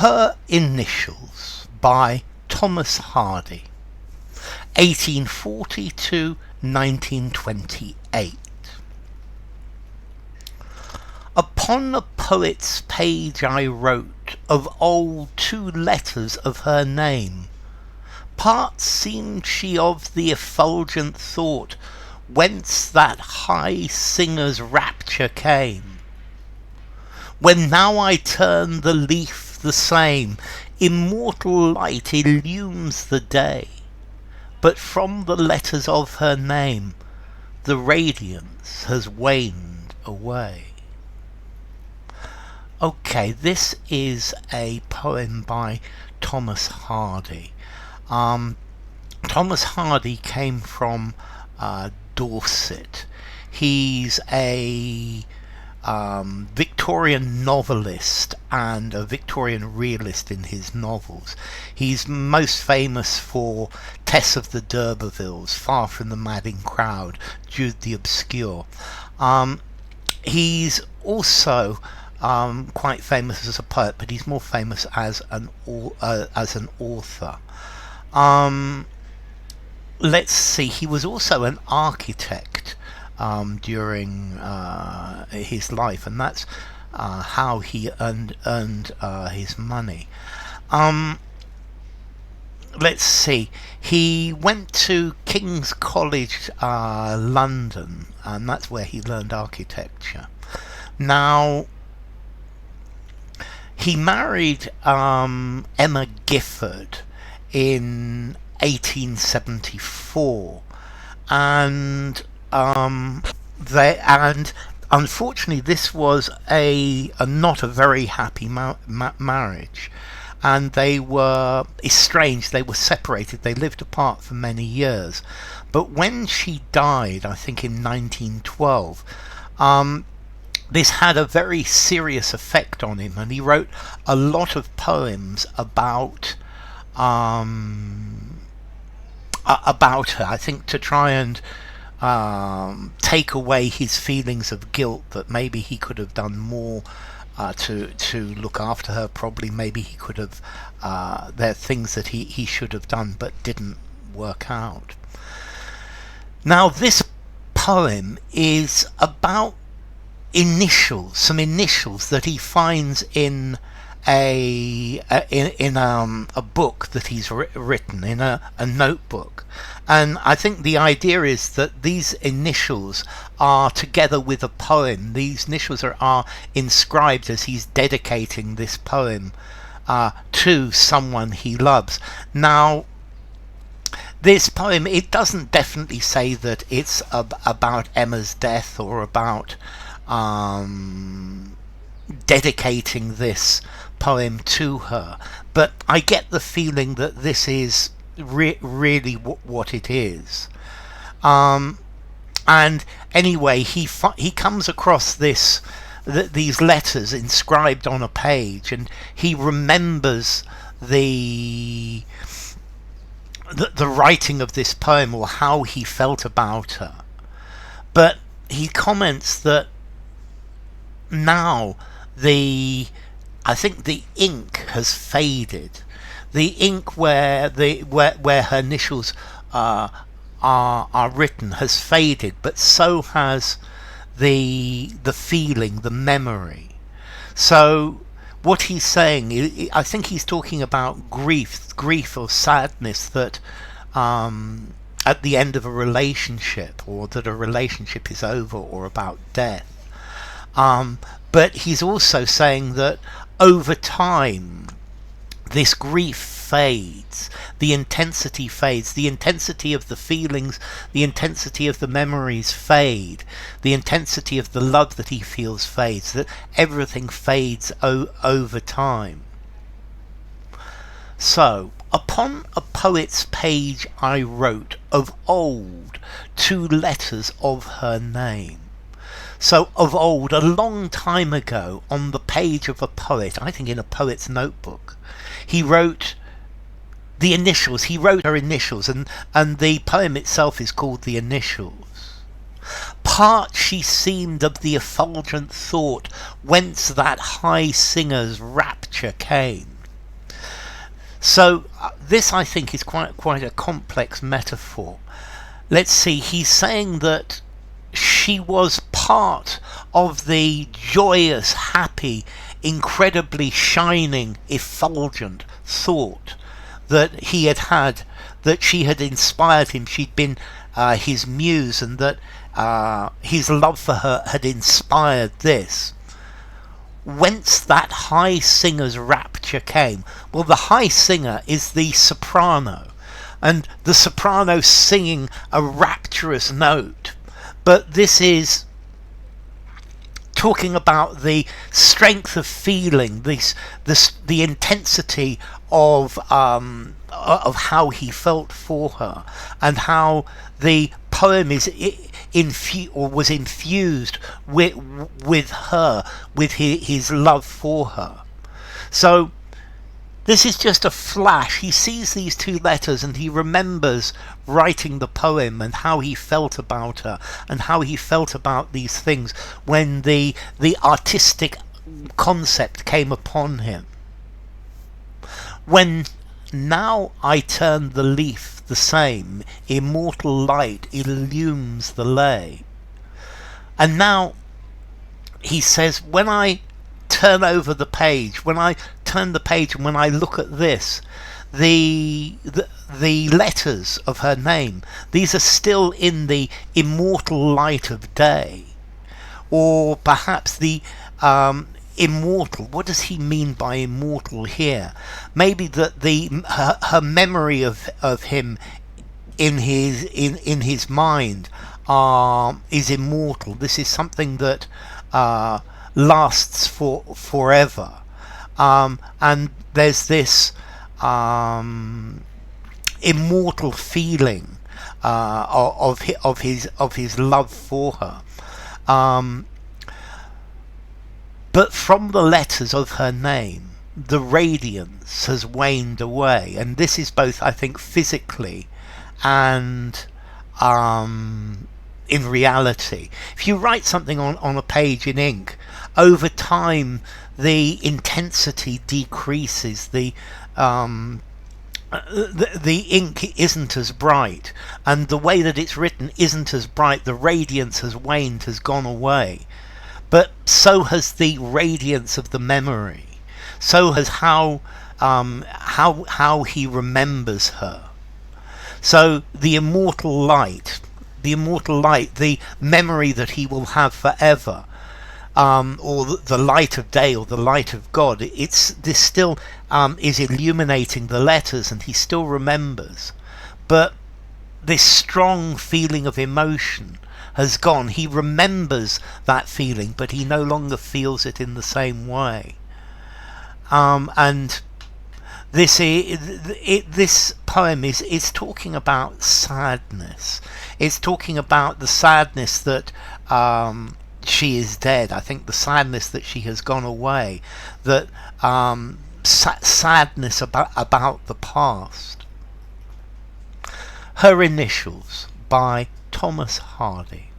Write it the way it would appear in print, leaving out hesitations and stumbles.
Her Initials by Thomas Hardy, 1840 to 1928. Upon the poet's page I wrote of old 2 letters of her name. Part seemed she of the effulgent thought, whence that high singer's rapture came. When now I turn the leaf the same, immortal light illumes the day, but from the letters of her name the radiance has waned away. Okay, this is a poem by Thomas Hardy. Thomas Hardy came from Dorset. He's a Victorian novelist and a Victorian realist in his novels. He's most famous for Tess of the D'Urbervilles, Far from the Madding Crowd, Jude the Obscure. He's also quite famous as a poet, but he's more famous as an author. Let's see, he was also an architect during his life, and that's how he earned his money. Let's see, he went to King's College London, and that's where he learned architecture. Now, he married Emma Gifford in 1874, and unfortunately this was a not a very happy marriage, and they were estranged. They were separated. They lived apart for many years, but when she died, I think in 1912, this had a very serious effect on him, and he wrote a lot of poems about her, I think, to try and take away his feelings of guilt, that maybe he could have done more to look after her. Probably maybe he could have, there are things that he should have done but didn't work out. Now, this poem is about some initials that he finds in a book that he's written, in a notebook. And I think the idea is that these initials are together with a poem. These initials are inscribed as he's dedicating this poem to someone he loves. Now, this poem, it doesn't definitely say that it's about Emma's death or about dedicating this poem to her, but I get the feeling that this is really what it is. And anyway, he comes across these letters inscribed on a page, and he remembers the writing of this poem, or how he felt about her. But he comments that now I think the ink has faded. The ink where her initials are written has faded, but so has the feeling, the memory. So what he's saying, I think he's talking about grief or sadness that at the end of a relationship, or that a relationship is over, or about death. But he's also saying that over time this grief fades, the intensity fades, the intensity of the feelings, the intensity of the memories fade, the intensity of the love that he feels fades, that everything fades over time. So, upon a poet's page I wrote of old 2 letters of her name. So of old, a long time ago, on the page of a poet, I think in a poet's notebook, he wrote the initials. He wrote her initials, and the poem itself is called The Initials. Part she seemed of the effulgent thought, whence that high singer's rapture came. So this, I think, is quite a complex metaphor. Let's see, he's saying that she was part of the joyous, happy, incredibly shining, effulgent thought that he had, that she had inspired him. She'd been his muse, and that his love for her had inspired this. Whence that high singer's rapture came. Well, the high singer is the soprano, and the soprano singing a rapturous note. But this is talking about the strength of feeling, the intensity of how he felt for her, and how the poem is was infused with her, with his love for her. So this is just a flash. He sees these two letters and he remembers writing the poem and how he felt about her and how he felt about these things when the artistic concept came upon him. When now I turn the leaf the same, immortal light illumes the lay. And now he says, when I turn over the page, when I turn the page and when I look at this, the letters of her name, these are still in the immortal light of day. Or perhaps the immortal. What does he mean by immortal here? Maybe that her memory of him in his mind is immortal. This is something that lasts forever, and there's this immortal feeling of his love for her. But from the letters of her name, the radiance has waned away, and this is both, I think, physically and in reality. If you write something on a page in ink, over time the intensity decreases, the ink isn't as bright, and the way that it's written isn't as bright. The radiance has waned, has gone away. But so has the radiance of the memory. So has how he remembers her. So the immortal light, the memory that he will have forever, or the light of day, or the light of God. This still is illuminating the letters, and he still remembers. But this strong feeling of emotion has gone. He remembers that feeling, but he no longer feels it in the same way. And this poem is talking about sadness. It's talking about the sadness that she is dead. I think the sadness that she has gone away. That sadness about the past. Her Initials by Thomas Hardy.